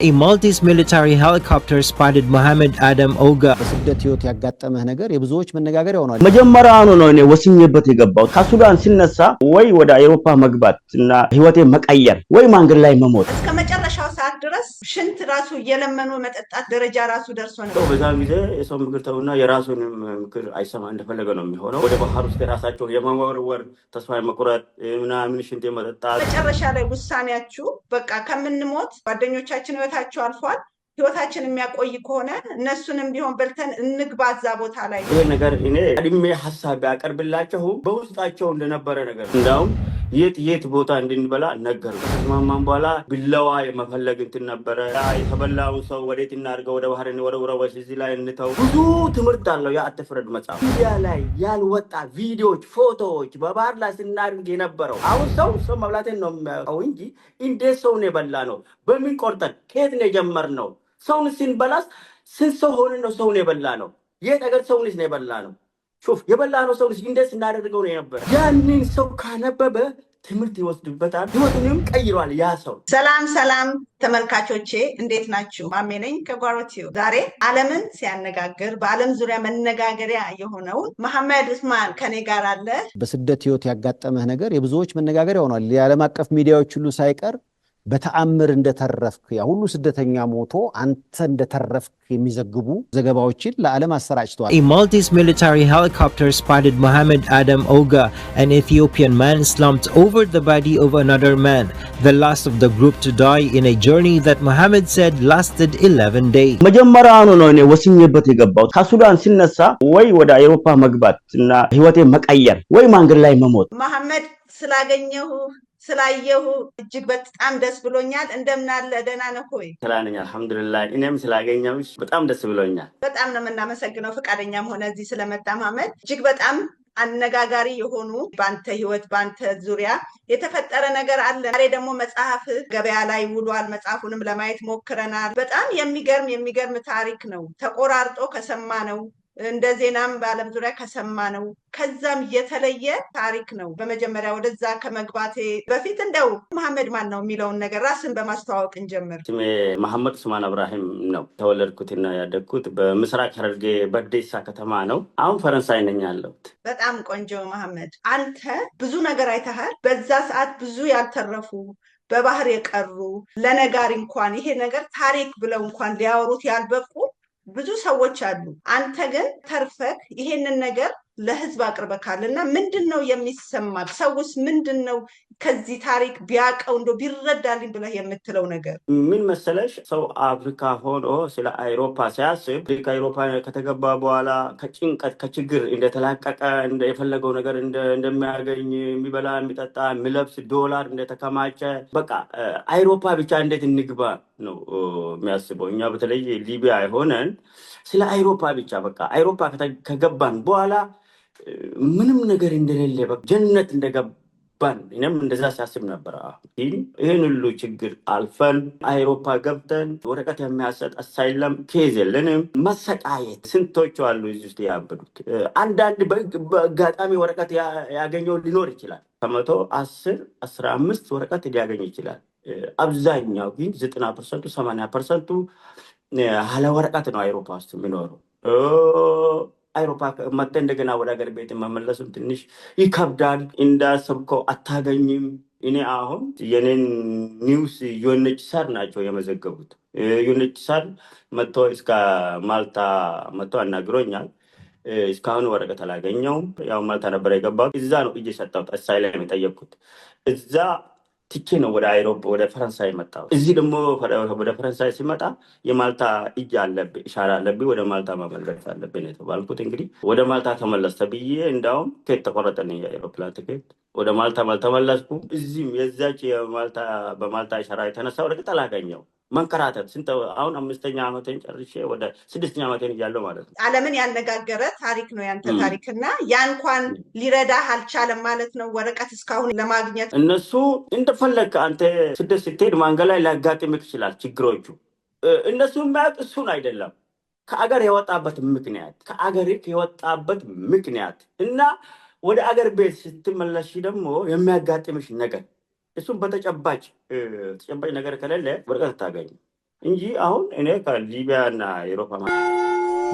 A Maltese military helicopter spotted Mohammed Adam Oga. በስደት ህይወት ያጋጠመህ ነገር የብዙዎች መነጋገሪያ ሆኗል። መጀመሪያውኑ ነው እኔ ወስኜበት የገባው ከሱዳን ሲነሳ ወይ ወደ አውሮፓ መግባት እና ህይወቴ መቀየር ወይ መንገድ ላይ መሞት እስከ መጨረሻው ሰዓት ድረስ ሽንት ራሱ እየለመኑ መጠጣት ደረጃ ራሱ ደርሶ ነው። በዛም ጊዜ የሰው ምክር ተውና የራሱንም ምክር አይሰማ እንደፈለገ ነው የሚሆነው። ወደ ባህር ውስጥ ራሳቸው የመወርወር ተስፋ መቁረጥ ምናምን ሽንት መጠጣት መጨረሻ ላይ ውሳኔያችሁ በቃ ከምንሞት ጓደኞቻችን ህይወታቸው አልፏል። ህይወታችን የሚያቆይ ከሆነ እነሱንም ቢሆን በልተን እንግባዛ ቦታ ላይ ይሄ ነገር እኔ አድሜ ሐሳብ ያቀርብላችሁ በውስጣቸው እንደነበረ ነገር እንዳውም የት ቦታ እንድንበላ ነገሩ። ከማማን በኋላ ቢላዋ የመፈለግ እንትን ነበረ። የተበላው ሰው ወዴት እናርገው ወደ ባህር ወደ ወሲዚ ላይ እንተው። ብዙ ትምህርት አለው ያ አትፍረድ መጽሐፍ። ሚዲያ ላይ ያልወጣ ቪዲዮዎች፣ ፎቶዎች በባህር ላይ ስናርግ የነበረው አሁን ሰው መብላቴን ነው የሚያውቀው እንጂ እንዴት ሰውን የበላ ነው በምን ቆርጠን ከየት ነው የጀመርነው? ሰውን ሲንበላስ ስንት ሰው ሆነን ነው ሰውን የበላ ነው? የት ሀገር ሰውንስ ነው የበላ ነው? ሹፍ የበላ ነው ሰውንስ እንዴት እናደርገው ነው የነበረ? ያንን ሰው ካነበበ ትምህርት ይወስድበታል፣ ህይወቱንም ቀይሯል ያ ሰው። ሰላም ተመልካቾቼ እንዴት ናችሁ? ማሜ ነኝ ከጓሮቲው። ዛሬ ዓለምን ሲያነጋግር በዓለም ዙሪያ መነጋገሪያ የሆነውን መሐመድ ኡስማን ከኔ ጋር አለ። በስደት ህይወት ያጋጠመህ ነገር የብዙዎች መነጋገሪያ ሆኗል። የዓለም አቀፍ ሚዲያዎች ሁሉ ሳይቀር በተአምር እንደተረፍክ ያ ሁሉ ስደተኛ ሞቶ አንተ እንደተረፍክ የሚዘግቡ ዘገባዎችን ለዓለም አሰራጭተዋል። A Maltese military helicopter spotted Mohammed Adam Oga, an Ethiopian man slumped over the body of another man, the last of the group to die in a journey that Mohammed said lasted 11 days. መጀመሪያውኑ ነው እኔ ወስኜበት የገባው ከሱዳን ሲነሳ ወይ ወደ አውሮፓ መግባት እና ህይወቴ መቀየር ወይ መንገድ ላይ መሞት። መሐመድ ስላየሁ እጅግ በጣም ደስ ብሎኛል። እንደምን አለ? ደህና ነህ ሆይ? ሰላም አልሐምዱሊላህ። እኔም ስላገኘሁሽ በጣም ደስ ብሎኛል። በጣም ነው የምናመሰግነው ፈቃደኛም ሆነ እዚህ ስለመጣ መሐመድ። እጅግ በጣም አነጋጋሪ የሆኑ በአንተ ህይወት በአንተ ዙሪያ የተፈጠረ ነገር አለ። ዛሬ ደግሞ መጽሐፍ ገበያ ላይ ውሏል። መጽሐፉንም ለማየት ሞክረናል። በጣም የሚገርም ታሪክ ነው። ተቆራርጦ ከሰማ ነው እንደ ዜናም በዓለም ዙሪያ ከሰማ ነው። ከዛም የተለየ ታሪክ ነው። በመጀመሪያ ወደዛ ከመግባቴ በፊት እንደው መሐመድ ማን ነው የሚለውን ነገር ራስን በማስተዋወቅ እንጀምር። ስሜ መሐመድ ኡስማን ኢብራሂም ነው። ተወለድኩትና ያደግኩት በምስራቅ ሐረርጌ በዴሳ ከተማ ነው። አሁን ፈረንሳይ ነኝ ያለሁት። በጣም ቆንጆ መሐመድ፣ አንተ ብዙ ነገር አይተሃል። በዛ ሰዓት ብዙ ያልተረፉ በባህር የቀሩ ለነጋሪ እንኳን ይሄ ነገር ታሪክ ብለው እንኳን ሊያወሩት ያልበቁ ብዙ ሰዎች አሉ። አንተ ግን ተርፈክ ይሄንን ነገር ለህዝብ አቅርበካል እና ምንድነው የሚሰማክ? ሰውስ ምንድነው ከዚህ ታሪክ ቢያቀው እንዶ ቢረዳልኝ ብለህ የምትለው ነገር? ምን መሰለሽ፣ ሰው አፍሪካ ሆኖ ስለ አውሮፓ ሲያስብ ከአውሮፓ ከተገባ በኋላ ከጭንቀት ከችግር እንደተላቀቀ የፈለገው ነገር እንደሚያገኝ የሚበላ የሚጠጣ የሚለብስ ዶላር እንደተከማቸ በቃ አውሮፓ ብቻ እንዴት እንግባ ነው የሚያስበው። እኛ በተለይ ሊቢያ ሆነን ስለ አውሮፓ ብቻ በቃ አውሮፓ ከገባን በኋላ ምንም ነገር እንደሌለ በቃ ጀነት እንደገባን እኔም እንደዛ ሲያስብ ነበር። ይህን ሁሉ ችግር አልፈን አውሮፓ ገብተን ወረቀት የሚያሰጥ አሳይለም ኬዝ የለንም። መሰቃየት ስንቶቹ አሉ እዚህ ውስጥ ያበዱት። አንዳንድ በአጋጣሚ ወረቀት ያገኘው ሊኖር ይችላል። ከመቶ 10-15 ወረቀት ሊያገኝ ይችላል። አብዛኛው ግን 90% 80% ያለ ወረቀት ነው አውሮፓ ውስጥ የሚኖሩ። አውሮፓ መጥተ እንደገና ወደ ሀገር ቤት መመለሱም ትንሽ ይከብዳል። እንዳሰብከው አታገኝም። እኔ አሁን የኔን ኒውስ ዩኤንኤችሲአር ናቸው የመዘገቡት። ዩኤንኤችሲአር መጥቶ እስከ ማልታ መጥቶ አናግሮኛል። እስካሁን ወረቀት አላገኘውም። ያው ማልታ ነበር የገባሁት። እዛ ነው እጄ ሰጣሁት። አሳይለም የጠየቅኩት እዛ ትቼ ነው ወደ አውሮፓ ወደ ፈረንሳይ መጣሁ። እዚህ ደግሞ ወደ ፈረንሳይ ሲመጣ የማልታ እጅ አለብኝ ኢሻራ አለብኝ፣ ወደ ማልታ መመለስ አለብኝ የተባልኩት። እንግዲህ ወደ ማልታ ተመለስ ተብዬ እንዳውም ቲኬት ተቆረጠልኝ፣ የአውሮፕላን ቲኬት። ወደ ማልታ ተመለስኩ። እዚህም የዛች በማልታ ኢሻራ የተነሳ ወረቀት አላገኘው። መንከራተት ስንት አሁን 5ኛ ዓመቴን ጨርሼ ወደ 6ኛ ዓመቴን እያለሁ ማለት ነው። ዓለምን ያነጋገረ ታሪክ ነው ያንተ ታሪክና ያ እንኳን ሊረዳህ አልቻለም ማለት ነው ወረቀት እስካሁን ለማግኘት። እነሱ እንደፈለግ አንተ ስደት ስትሄድ መንገድ ላይ ሊያጋጥምህ ይችላል ችግሮቹ። እነሱ የሚያውቅ እሱን አይደለም ከአገር የወጣበት ምክንያት እና ወደ አገር ቤት ስትመለሽ ደግሞ የሚያጋጥምሽ ነገር እሱም በተጨባጭ ነገር ከሌለ ወረቀት ታገኝ። እንጂ አሁን እኔ ከሊቢያ እና አውሮፓ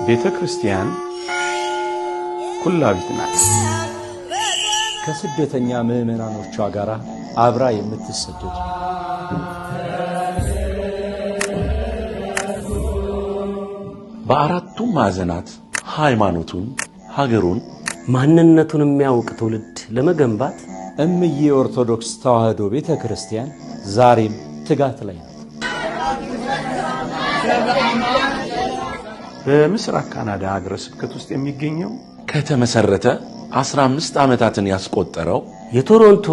ቤተ ክርስቲያን ኩላዊት ናት። ከስደተኛ ምዕመናኖቿ ጋር አብራ የምትሰደድ በአራቱም ማዕዘናት ሃይማኖቱን፣ ሀገሩን፣ ማንነቱን የሚያውቅ ትውልድ ለመገንባት እምዬ ኦርቶዶክስ ተዋሕዶ ቤተ ክርስቲያን ዛሬም ትጋት ላይ ናት። በምስራቅ ካናዳ ሀገረ ስብከት ውስጥ የሚገኘው ከተመሰረተ 15 ዓመታትን ያስቆጠረው የቶሮንቶ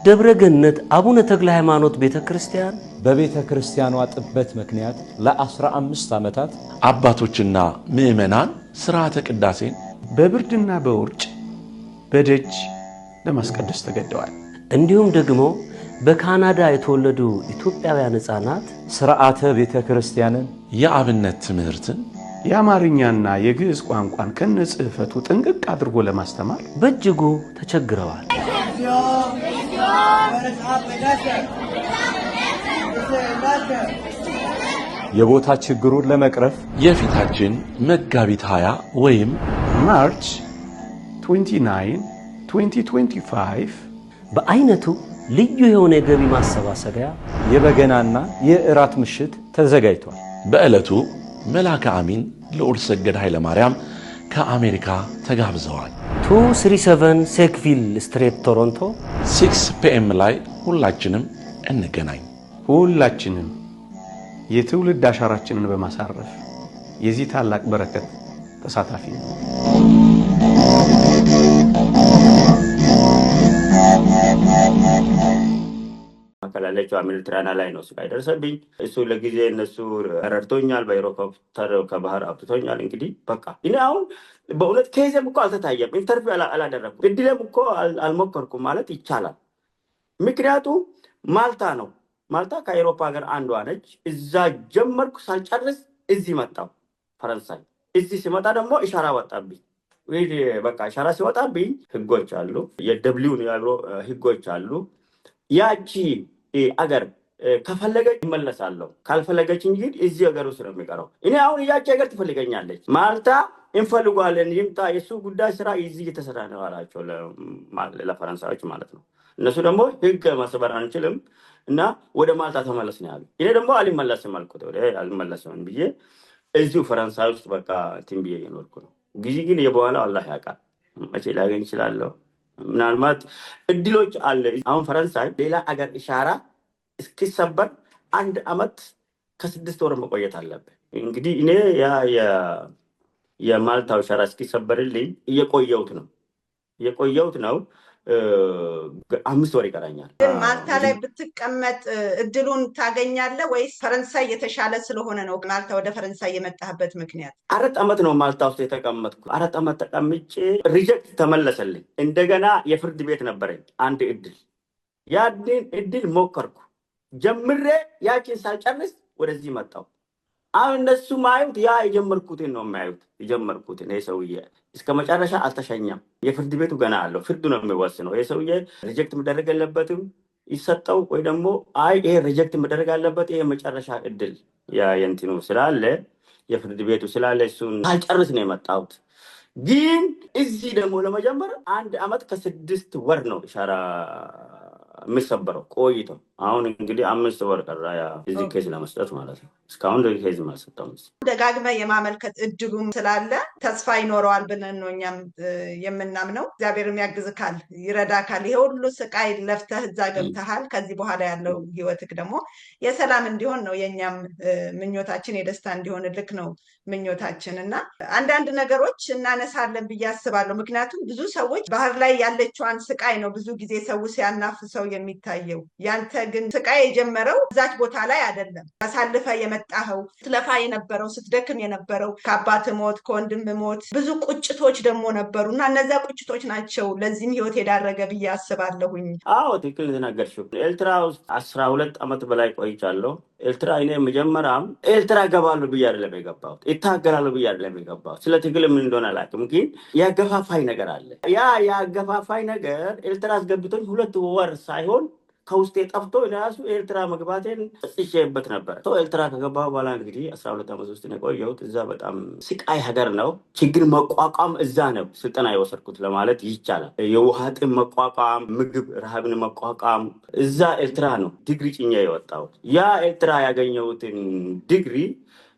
ደብረ ገነት አቡነ ተክለ ሃይማኖት ቤተ ክርስቲያን በቤተ ክርስቲያኗ ጥበት ምክንያት ለ15 ዓመታት አባቶችና ምዕመናን ሥርዓተ ቅዳሴን በብርድና በውርጭ በደጅ ለማስቀደስ ተገደዋል። እንዲሁም ደግሞ በካናዳ የተወለዱ ኢትዮጵያውያን ሕፃናት ሥርዓተ ቤተ ክርስቲያንን፣ የአብነት ትምህርትን፣ የአማርኛና የግዕዝ ቋንቋን ከነጽሕፈቱ ጥንቅቅ አድርጎ ለማስተማር በእጅጉ ተቸግረዋል። የቦታ ችግሩን ለመቅረፍ የፊታችን መጋቢት 20 ወይም ማርች 29 2025 በአይነቱ ልዩ የሆነ የገቢ ማሰባሰቢያ የበገናና የእራት ምሽት ተዘጋጅቷል። በዕለቱ መልአከ አሚን ልዑል ሰገድ ኃይለ ማርያም ከአሜሪካ ተጋብዘዋል። 237 ሴክቪል ስትሬት ቶሮንቶ 6 PM ላይ ሁላችንም እንገናኝ። ሁላችንም የትውልድ አሻራችንን በማሳረፍ የዚህ ታላቅ በረከት ተሳታፊ ነው። አከላለችው ሚሊትራና ላይ ነው ስቃይ ደርሰብኝ። እሱ ለጊዜ እነሱ ረድቶኛል፣ በሄሊኮፕተር ከባህር አውጥቶኛል። እንግዲህ በቃ እኔ አሁን በእውነት ከይዘም እኮ አልተታየም፣ ኢንተርቪው አላደረኩም፣ እድለም እኮ አልሞከርኩም ማለት ይቻላል። ምክንያቱ ማልታ ነው። ማልታ ከአውሮፓ ሀገር አንዷ ነች። እዛ ጀመርኩ፣ ሳልጨርስ እዚህ መጣሁ ፈረንሳይ። እዚህ ሲመጣ ደግሞ ኢሻራ ወጣብኝ። በቃ ኢሻራ ሲወጣብኝ ህጎች አሉ፣ የደብሊውን ያብሮ ህጎች አሉ። ያቺ አገር ከፈለገች ይመለሳለሁ፣ ካልፈለገች እንግዲህ እዚህ ሀገር ውስጥ ነው የሚቀረው። እኔ አሁን ያቺ ሀገር ትፈልገኛለች። ማልታ እንፈልጓለን፣ ይምጣ፣ የሱ ጉዳይ ስራ እዚህ እየተሰራ ነው አላቸው ለፈረንሳዮች ማለት ነው። እነሱ ደግሞ ህግ ማስበር አንችልም እና ወደ ማልታ ተመለስ ነው ያሉ። እኔ ደግሞ አልመለስም አልኩት። አልመለስም ብዬ እዚሁ ፈረንሳይ ውስጥ በቃ እንትን ብዬ እየኖርኩ ነው። ጊዜ ግን የበኋላ አላህ ያውቃል፣ መቼ ላገኝ እችላለሁ። ምናልባት እድሎች አለ። አሁን ፈረንሳይ ሌላ አገር ኢሻራ እስኪሰበር 1 ዓመት ከ6 ወር መቆየት አለብን። እንግዲህ እኔ የማልታው ኢሻራ እስኪሰበርልኝ እየቆየሁት ነው። 5 ወር ይቀራኛል። ግን ማልታ ላይ ብትቀመጥ እድሉን ታገኛለህ ወይስ ፈረንሳይ የተሻለ ስለሆነ ነው ማልታ ወደ ፈረንሳይ የመጣህበት ምክንያት? 4 ዓመት ነው ማልታ ውስጥ የተቀመጥኩ። 4 ዓመት ተቀምጬ ሪጀክት ተመለሰልኝ። እንደገና የፍርድ ቤት ነበረኝ አንድ እድል። ያንን እድል ሞከርኩ፣ ጀምሬ ያችን ሳልጨርስ ወደዚህ መጣሁ። አሁን እነሱ ማዩት ያ የጀመርኩትን ነው የሚያዩት። የጀመርኩትን ይሄ ሰውዬ እስከ መጨረሻ አልተሸኘም። የፍርድ ቤቱ ገና አለው፣ ፍርዱ ነው የሚወስነው። ይሄ ሰውዬ ሪጀክት መደረግ የለበትም ይሰጠው፣ ወይ ደግሞ አይ ይሄ ሪጀክት መደረግ አለበት፣ ይሄ መጨረሻ እድል የእንትኑ ስላለ የፍርድ ቤቱ ስላለ እሱን ሳልጨርስ ነው የመጣሁት። ግን እዚህ ደግሞ ለመጀመር 1 ዓመት ከ6 ወር ነው ኢሻራ የሚሰበረው ቆይቶ። አሁን እንግዲህ 5 ወር ቀራ እዚህ ኬዝ ለመስጠት ማለት ነው። እስካሁን ኬዝ አልሰጠሁም። ደጋግመህ የማመልከት እድሉም ስላለ ተስፋ ይኖረዋል ብለን ነው እኛም የምናምነው። እግዚአብሔርም ያግዝካል፣ ይረዳካል። ይሄ ሁሉ ስቃይ ለፍተህ እዛ ገብተሃል። ከዚህ በኋላ ያለው ህይወትክ ደግሞ የሰላም እንዲሆን ነው የእኛም ምኞታችን፣ የደስታ እንዲሆንልክ ነው ምኞታችን። እና አንዳንድ ነገሮች እናነሳለን ብዬ አስባለሁ። ምክንያቱም ብዙ ሰዎች ባህር ላይ ያለችዋን ስቃይ ነው ብዙ ጊዜ ሰው ሲያናፍሰው የሚታየው። ያንተ ግን ስቃይ የጀመረው እዛች ቦታ ላይ አይደለም። አሳልፈ የመጣኸው ስትለፋ የነበረው ስትደክም የነበረው ከአባት ሞት ከወንድም ሞት ብዙ ቁጭቶች ደግሞ ነበሩ እና እነዚያ ቁጭቶች ናቸው ለዚህም ህይወት የዳረገ ብዬ አስባለሁኝ። አዎ ትክክል ተናገርሽው። ኤርትራ ውስጥ 12 ዓመት በላይ ቆይቻለሁ። ኤርትራ እኔ መጀመሪያም ኤርትራ ገባለሁ ብዬ አይደለም የገባሁት፣ ይታገላለሁ ብዬ አይደለም የገባሁት። ስለ ትግል ምን እንደሆነ አላውቅም፣ ግን ያገፋፋይ ነገር አለ። ያ ያገፋፋይ ነገር ኤርትራ አስገብቶኝ 2 ወር ሳይሆን ከውስጤ ጠፍቶ ራሱ ኤርትራ መግባቴን ጽሼበት ነበር። ኤርትራ ከገባ በኋላ እንግዲህ 12 ዓመት ውስጥ ነው የቆየሁት። እዛ በጣም ስቃይ ሀገር ነው። ችግር መቋቋም እዛ ነው ስልጠና የወሰድኩት ለማለት ይቻላል። የውሃ ጥም መቋቋም፣ ምግብ ረሃብን መቋቋም እዛ ኤርትራ ነው ዲግሪ ጭኜ የወጣሁት። ያ ኤርትራ ያገኘሁትን ዲግሪ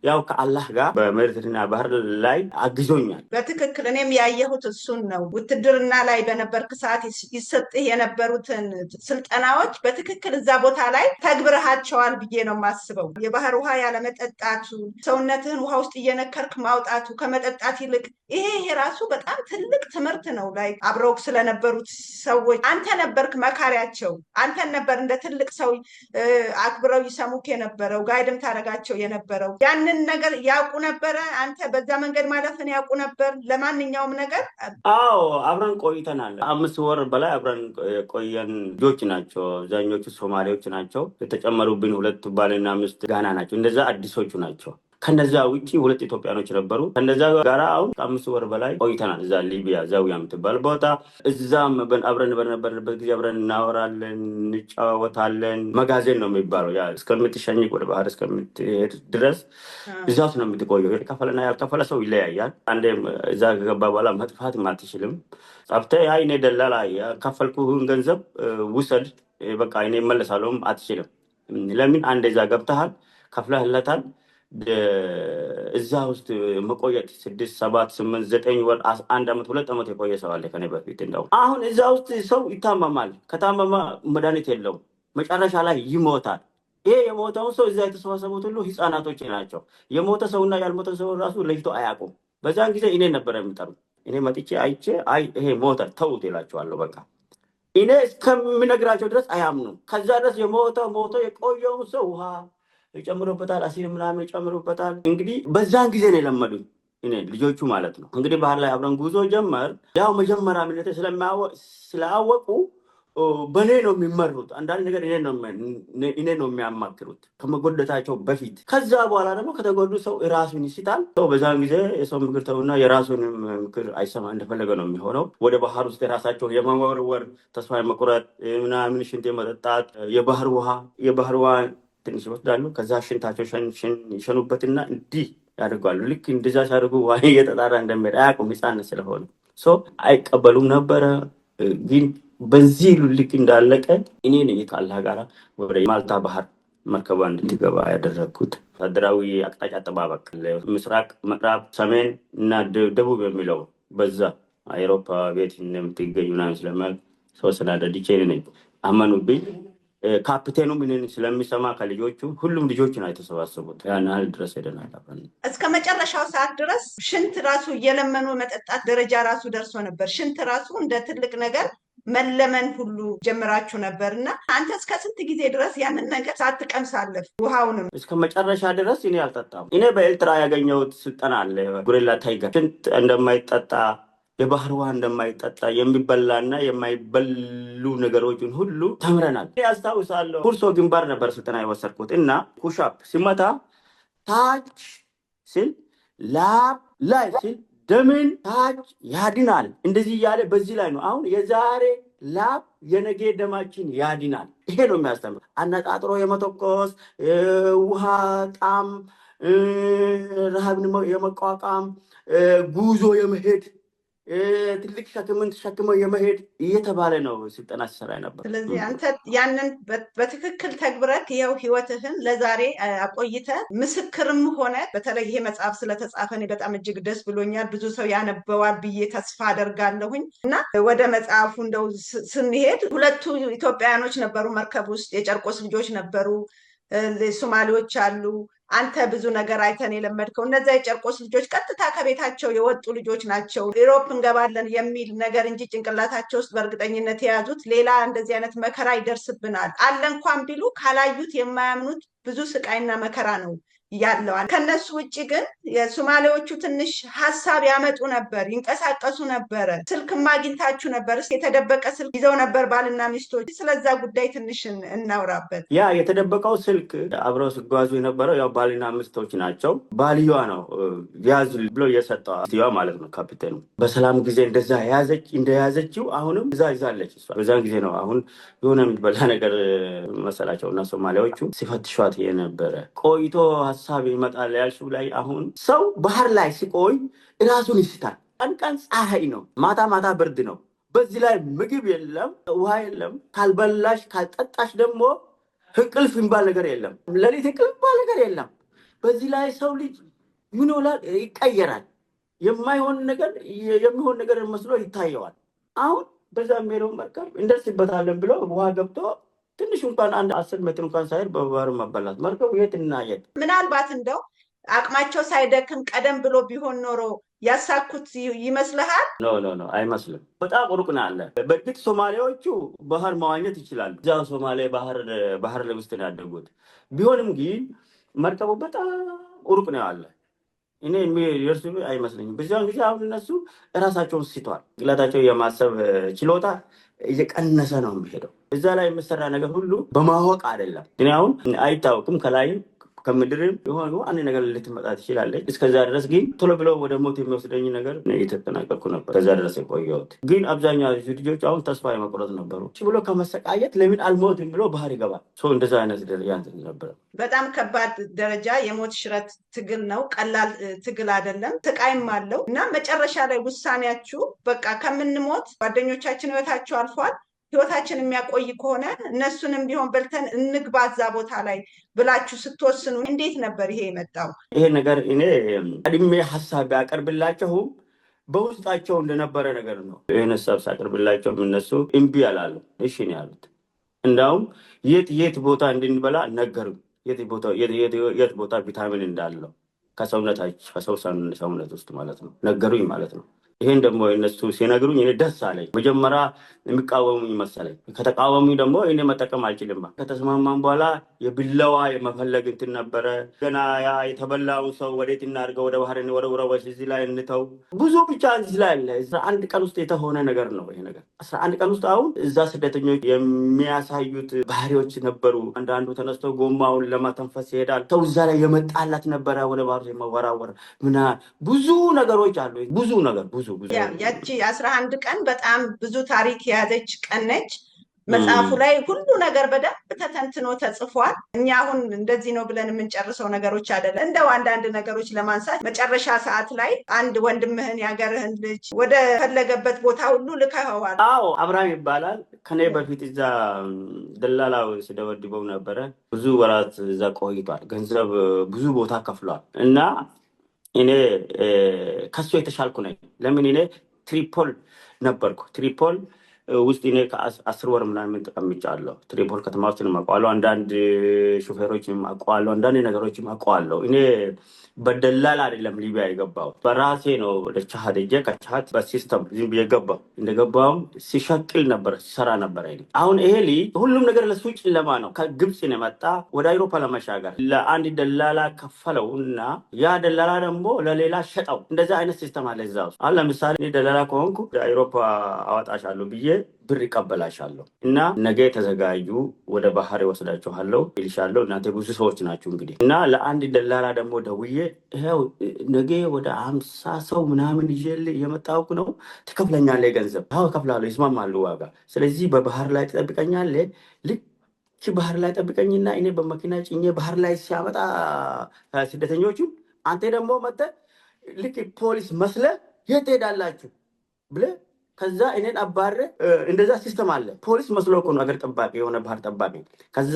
ያው ከአላህ ጋር በመሬትና ባህር ላይ አግዞኛል። በትክክል እኔም ያየሁት እሱን ነው። ውትድርና ላይ በነበርክ ሰዓት ይሰጥህ የነበሩትን ስልጠናዎች በትክክል እዛ ቦታ ላይ ተግብረሃቸዋል ብዬ ነው የማስበው። የባህር ውሃ ያለመጠጣቱ፣ ሰውነትህን ውሃ ውስጥ እየነከርክ ማውጣቱ ከመጠጣት ይልቅ ይሄ ራሱ በጣም ትልቅ ትምህርት ነው። ላይ አብረውክ ስለነበሩት ሰዎች አንተ ነበርክ መካሪያቸው። አንተን ነበር እንደ ትልቅ ሰው አክብረው ይሰሙክ የነበረው፣ ጋይድም ታደርጋቸው የነበረው። ያንን ነገር ያውቁ ነበረ። አንተ በዛ መንገድ ማለፍን ያውቁ ነበር ለማንኛውም ነገር። አዎ አብረን ቆይተናል። 5 ወር በላይ አብረን ቆየን። ልጆች ናቸው አብዛኞቹ ሶማሌዎች ናቸው። የተጨመሩብን 2 ባልና ሚስት ጋና ናቸው። እንደዛ አዲሶቹ ናቸው። ከነዛ ውጪ 2 ኢትዮጵያኖች ነበሩ። ከነዛ ጋር አሁን 5 ወር በላይ ቆይተናል። እዛ ሊቢያ ዛዊያ የምትባል ቦታ። እዛም አብረን በነበርንበት ጊዜ አብረን እናወራለን፣ እንጫወታለን። መጋዘን ነው የሚባለው። ያ እስከምትሸኝ ወደ ባህር እስከምትሄድ ድረስ እዛው ነው የምትቆየው። የከፈለና ያልከፈለ ሰው ይለያያል። አንዴ እዛ ከገባ በኋላ መጥፋትም አትችልም። ጸብተህ አይ እኔ ደላላ ከፈልኩህን ገንዘብ ውሰድ በቃ እኔ እመለሳለሁም አትችልም። ለምን አንዴ እዛ ገብተሃል፣ ከፍለህለታል። እዛ ውስጥ መቆየት 6 7 8 9 ወር 1 ዓመት 2 ዓመት የቆየ ሰው አለ ከኔ በፊት። እንደው አሁን እዛ ውስጥ ሰው ይታመማል። ከታመማ መድኃኒት የለውም፣ መጨረሻ ላይ ይሞታል። ይሄ የሞተውን ሰው እዛ የተሰባሰቡት ሁሉ ህፃናቶች ናቸው። የሞተ ሰውና ያልሞተ ሰው ራሱ ለይቶ አያውቁም። በዛን ጊዜ እኔ ነበር የሚጠሩ። እኔ መጥቼ አይቼ አይ ይሄ ሞተ ተውት ይላቸዋለሁ። በቃ እኔ እስከምነግራቸው ድረስ አያምኑም። ከዛ ድረስ ሞቶ የቆየውን ሰው ውሃ ይጨምሩበታል፣ አሲር ምናምን ይጨምሩበታል። እንግዲህ በዛን ጊዜ ነው የለመዱኝ እኔ ልጆቹ ማለት ነው። እንግዲህ ባህር ላይ አብረን ጉዞ ጀመር። ያው መጀመሪያ ምንተ ስላወቁ በኔ ነው የሚመሩት። አንዳንድ ነገር እኔ ነው የሚያማክሩት ከመጎደታቸው በፊት። ከዛ በኋላ ደግሞ ከተጎዱ ሰው ራሱን ይስታል። ሰው በዛን ጊዜ የሰው ምክር ተውና የራሱን ምክር አይሰማ፣ እንደፈለገ ነው የሚሆነው። ወደ ባህር ውስጥ የራሳቸው የመወርወር ተስፋ መቁረጥ ምናምን፣ ሽንት የመጠጣት የባህር ውሃ ትንሽ ይወስዳሉ። ከዛ ሽንታቸው ይሸኑበትና እንዲህ ያደርጋሉ። ልክ እንደዛ ሲያደርጉ ውሃ እየተጣራ እንደሚሄድ አያውቁም። ህፃን ስለሆነ አይቀበሉም ነበረ። ግን በዚህ ልክ እንዳለቀ እኔ ነኝ ከአላህ ጋር ወደ ማልታ ባህር መርከቧ እንድትገባ ያደረግኩት። ወታደራዊ አቅጣጫ አጠባበቅ ምስራቅ፣ ምዕራብ፣ ሰሜን እና ደቡብ የሚለው በዛ አውሮፓ ቤት እንደምትገኙ ምናምን ስለማል ሰው ስናደድቼ ነኝ። አመኑብኝ። ካፕቴኑ ምንን ስለሚሰማ ከልጆቹ ሁሉም ልጆች ነው የተሰባሰቡት። ያን ያህል ድረስ ሄደናል። እስከ መጨረሻው ሰዓት ድረስ ሽንት ራሱ እየለመኑ መጠጣት ደረጃ ራሱ ደርሶ ነበር። ሽንት ራሱ እንደ ትልቅ ነገር መለመን ሁሉ ጀምራችሁ ነበር እና አንተ እስከ ስንት ጊዜ ድረስ ያንን ነገር ሳትቀምስ አለፍ? ውሃውንም እስከ መጨረሻ ድረስ እኔ አልጠጣም። እኔ በኤርትራ ያገኘሁት ስልጠና አለ። ጉሬላ ታይገር ሽንት እንደማይጠጣ፣ የባህር ውሃ እንደማይጠጣ፣ የሚበላና የማይበሉ ነገሮችን ሁሉ ተምረናል። ያስታውሳለሁ። ኩርሶ ግንባር ነበር ስልጠና የወሰድኩት እና ኩሻፕ ሲመታ ታች ሲል ላብ ላይ ሲል ደምን ታች ያድናል። እንደዚህ እያለ በዚህ ላይ ነው አሁን የዛሬ ላብ የነገ ደማችን ያድናል። ይሄ ነው የሚያስተምር። አነጣጥሮ የመተኮስ ውሃ ጣም፣ ረሃብን የመቋቋም ጉዞ የመሄድ ትልቅ ሸክምን ተሸክመው የመሄድ እየተባለ ነው ስልጠና ሲሰራ ነበር። ስለዚህ አንተ ያንን በትክክል ተግብረህ ይኸው ህይወትህን ለዛሬ አቆይተ ምስክርም ሆነ። በተለይ ይሄ መጽሐፍ ስለተጻፈ እኔ በጣም እጅግ ደስ ብሎኛል። ብዙ ሰው ያነበዋል ብዬ ተስፋ አደርጋለሁኝ እና ወደ መጽሐፉ እንደው ስንሄድ 2 ኢትዮጵያውያኖች ነበሩ መርከብ ውስጥ፣ የጨርቆስ ልጆች ነበሩ፣ ሶማሌዎች አሉ። አንተ ብዙ ነገር አይተን የለመድከው። እነዛ የጨርቆስ ልጆች ቀጥታ ከቤታቸው የወጡ ልጆች ናቸው። ኢሮፕ እንገባለን የሚል ነገር እንጂ ጭንቅላታቸው ውስጥ በእርግጠኝነት የያዙት ሌላ እንደዚህ አይነት መከራ ይደርስብናል አለ እንኳን ቢሉ ካላዩት የማያምኑት ብዙ ስቃይና መከራ ነው ያለዋል። ከነሱ ውጭ ግን የሶማሌዎቹ ትንሽ ሀሳብ ያመጡ ነበር፣ ይንቀሳቀሱ ነበረ። ስልክም አግኝታችሁ ነበር፣ የተደበቀ ስልክ ይዘው ነበር ባልና ሚስቶች። ስለዛ ጉዳይ ትንሽ እናውራበት። ያ የተደበቀው ስልክ አብረው ሲጓዙ የነበረው ያው ባልና ሚስቶች ናቸው። ባልየዋ ነው ያዙ ብሎ የሰጠው ማለት ነው ካፒቴኑ። በሰላም ጊዜ እንደዛ እንደያዘችው አሁንም እዛ ይዛለች እሷ። በዛን ጊዜ ነው አሁን የሆነ የሚበላ ነገር መሰላቸው እና ሶማሌዎቹ ሲፈትሿት የነበረ። ቆይቶ ሀሳብ ይመጣል ያልሽው ላይ አሁን ሰው ባህር ላይ ሲቆይ ራሱን ይስታል። ቀን ፀሐይ ነው፣ ማታ ማታ ብርድ ነው። በዚህ ላይ ምግብ የለም፣ ውሃ የለም። ካልበላሽ ካልጠጣሽ ደግሞ እንቅልፍ የሚባል ነገር የለም። ሌሊት እንቅልፍ የሚባል ነገር የለም። በዚህ ላይ ሰው ልጅ ምን ይሆናል? ይቀየራል። የማይሆን ነገር የሚሆን ነገር መስሎ ይታየዋል። አሁን በዛ የሚሄደው መርከብ እንደርስበታለን ብሎ ውሃ ገብቶ ትንሽ እንኳን አንድ 10 ሜትር እንኳን ሳይሄድ በባህር መበላት መርከቡ የት እና የት። ምናልባት እንደው አቅማቸው ሳይደክም ቀደም ብሎ ቢሆን ኖሮ ያሳኩት ይመስልሃል? ኖ አይመስልም። በጣም ሩቅ ነው አለ። በእርግጥ ሶማሌዎቹ ባህር መዋኘት ይችላሉ። እዛው ሶማሌ ባህር ውስጥ ነው ያደጉት። ቢሆንም ግን መርከቡ በጣም ሩቅ ነው አለ። እኔ የሚደርሱ አይመስለኝም። በዚያን ጊዜ አሁን እነሱ እራሳቸውን ስቷል። ጭንቅላታቸው የማሰብ ችሎታ እየቀነሰ ነው የሚሄደው። እዛ ላይ የሚሰራ ነገር ሁሉ በማወቅ አይደለም። ግን አሁን አይታወቅም። ከላይም ከምድርም የሆኑ አንድ ነገር ልትመጣ ትችላለች። እስከዛ ድረስ ግን ቶሎ ብሎ ወደ ሞት የሚወስደኝ ነገር እየተጠናቀቅኩ ነበር። ከዛ ድረስ የቆየሁት ግን አብዛኛው ልጆች አሁን ተስፋ የመቁረጥ ነበሩ። ብሎ ከመሰቃየት ለምን አልሞትም ብሎ ባህር ይገባል። እንደዛ አይነት ደረጃ ነበረ። በጣም ከባድ ደረጃ የሞት ሽረት ትግል ነው። ቀላል ትግል አይደለም። ስቃይም አለው እና መጨረሻ ላይ ውሳኔያችሁ በቃ ከምንሞት ጓደኞቻችን ህይወታቸው አልፏል፣ ህይወታችን የሚያቆይ ከሆነ እነሱንም ቢሆን በልተን እንግባዛ ቦታ ላይ ብላችሁ ስትወስኑ እንዴት ነበር ይሄ የመጣው? ይሄ ነገር እኔ ቀድሜ ሀሳብ ያቀርብላቸውም በውስጣቸው እንደነበረ ነገር ነው። ይህን ሀሳብ ሳቀርብላቸው እነሱ እምቢ አላሉ፣ እሺ ነው ያሉት። እንዳውም የት ቦታ እንድንበላ ነገሩ። የት ቦታ ቪታሚን እንዳለው ከሰው ሰውነት ውስጥ ማለት ነው ነገሩኝ ማለት ነው። ይሄን ደግሞ እነሱ ሲነግሩኝ እኔ ደስ አለኝ። መጀመሪያ የሚቃወሙኝ መሰለኝ። ከተቃወሙኝ ደግሞ እኔ መጠቀም አልችልም። ከተስማማን በኋላ የብለዋ የመፈለግ እንትን ነበረ። ገና ያ የተበላው ሰው ወዴት እናድርገው? ወደ ባህር እንወረውረው ወይስ እዚህ ላይ እንተው? ብዙ ብቻ እዚህ ላይ አለ። 11 ቀን ውስጥ የተሆነ ነገር ነው ይሄ ነገር። 11 ቀን ውስጥ አሁን እዛ ስደተኞች የሚያሳዩት ባህሪዎች ነበሩ። አንዳንዱ ተነስቶ ጎማውን ለማተንፈስ ይሄዳል። ሰው እዛ ላይ የመጣላት ነበረ። ወደ ባህር የመወራወር ብዙ ነገሮች አሉ። ብዙ ነገር ያቺ 11 ቀን በጣም ብዙ ታሪክ የያዘች ቀን ነች። መጽሐፉ ላይ ሁሉ ነገር በደንብ ተተንትኖ ተጽፏል። እኛ አሁን እንደዚህ ነው ብለን የምንጨርሰው ነገሮች አይደለም። እንደው አንዳንድ ነገሮች ለማንሳት መጨረሻ ሰዓት ላይ አንድ ወንድምህን ያገርህን ልጅ ወደ ፈለገበት ቦታ ሁሉ ልከኸዋል። አዎ አብርሃም ይባላል። ከኔ በፊት እዛ ደላላው ሲደበድበው ነበረ። ብዙ ወራት እዛ ቆይቷል። ገንዘብ ብዙ ቦታ ከፍሏል እና እኔ ከሱ የተሻልኩ ነኝ። ለምን እኔ ትሪፖል ነበርኩ። ትሪፖል ውስጥ እኔ ከ10 ወር ምናምን ተቀምጫለሁ። ትሪፖል ከተማ ውስጥ አውቀዋለሁ። አንዳንድ ሹፌሮችም አውቀዋለሁ። አንዳንድ ነገሮችም አውቀዋለሁ። እኔ በደላላ አይደለም ሊቢያ የገባው፣ በራሴ ነው። ወደ ቻሃድ ሄጄ ከቻሃድ በሲስተም ዝም ብዬ ገባሁ። እንደገባሁም ሲሸቅል ነበረ፣ ሲሰራ ነበረ። አሁን ይሄ ልጅ ሁሉም ነገር ለሱ ጨለማ ነው። ከግብፅ ነው የመጣ ወደ አውሮፓ ለመሻገር ለአንድ ደላላ ከፈለው እና ያ ደላላ ደግሞ ለሌላ ሸጠው። እንደዛ አይነት ሲስተም አለ እዛ ውስጥ። አሁን ለምሳሌ እኔ ደላላ ከሆንኩ ወደ አውሮፓ አወጣሻለሁ ብዬ ብር ይቀበላሻለሁ እና ነገ ተዘጋጁ፣ ወደ ባህር ይወስዳችኋለሁ ይልሻለሁ። እናንተ ብዙ ሰዎች ናችሁ እንግዲህ እና ለአንድ ደላላ ደግሞ ደውዬ ይኸው ነገ ወደ 50 ሰው ምናምን ይዤልህ የመጣሁ ነው፣ ትከፍለኛለህ ገንዘብ? አዎ እከፍላለሁ፣ ይስማማሉ ዋጋ። ስለዚህ በባህር ላይ ትጠብቀኛለህ። ልክ ባህር ላይ ጠብቀኝና እኔ በመኪና ጭኜ ባህር ላይ ሲያመጣ ስደተኞቹ አንተ ደግሞ መጥተህ ልክ ፖሊስ መስለህ የት ትሄዳላችሁ ብለህ ከዛ እኔን አባረ። እንደዛ ሲስተም አለ። ፖሊስ መስሎ እኮ ነው አገር ጠባቂ የሆነ ባህር ጠባቂ። ከዛ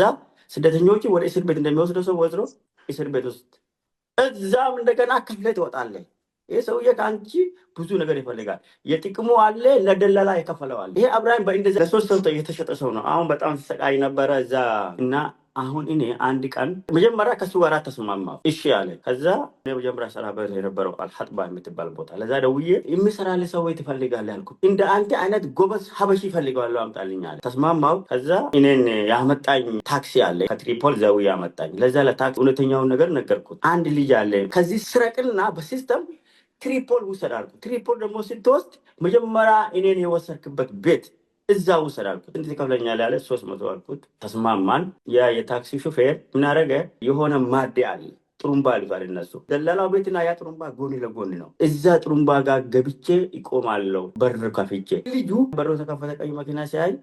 ስደተኞቹ ወደ እስር ቤት እንደሚወስደው ሰው ወስዶ እስር ቤት ውስጥ እዛም እንደገና ከፍለህ ትወጣለህ። ይሄ ሰውዬ ከአንቺ ብዙ ነገር ይፈልጋል። የጥቅሙ አለ፣ ለደላላ የከፈለዋል። ይሄ አብርሃም በእንደዛ ለሶስት ሰው የተሸጠ ሰው ነው። አሁን በጣም ተሰቃይ ነበረ እዛ እና አሁን እኔ አንድ ቀን መጀመሪያ ከሱ ጋር ተስማማሁ። እሺ አለ። ከዛ እኔ መጀመሪያ ሰራበት የነበረው አልሐጥባ የምትባል ቦታ ለዛ ደውዬ የሚሰራልህ ሰው ወይ ትፈልጋለህ አልኩት። እንደ አንተ አይነት ጎበዝ ሀበሺ ይፈልጋለሁ አምጣልኝ አለ። ተስማማሁ። ከዛ እኔን ያመጣኝ ታክሲ አለ ከትሪፖል ዘው ያመጣኝ። ለዛ ለታክሲ እውነተኛውን ነገር ነገርኩት። አንድ ልጅ አለ ከዚህ ስረቅና በሲስተም ትሪፖል ውሰድ አልኩት። ትሪፖል ደግሞ ስትወስድ መጀመሪያ እኔን የወሰድክበት ቤት እዛ ውሰድ አልኩት። እንዴት ትከፍለኛለህ ያለ 300 አልኩት። ተስማማን። ያ የታክሲ ሹፌር ምን አደረገ? የሆነ ማዴ አለ ጥሩምባ ልፋል እነሱ ደላላው ቤትና ያ ጥሩምባ ጎን ለጎን ነው። እዛ ጥሩምባ ጋር ገብቼ ይቆማለሁ በር ከፍቼ። ልጁ በሩ ተከፈተ። ቀይ መኪና ሲያይ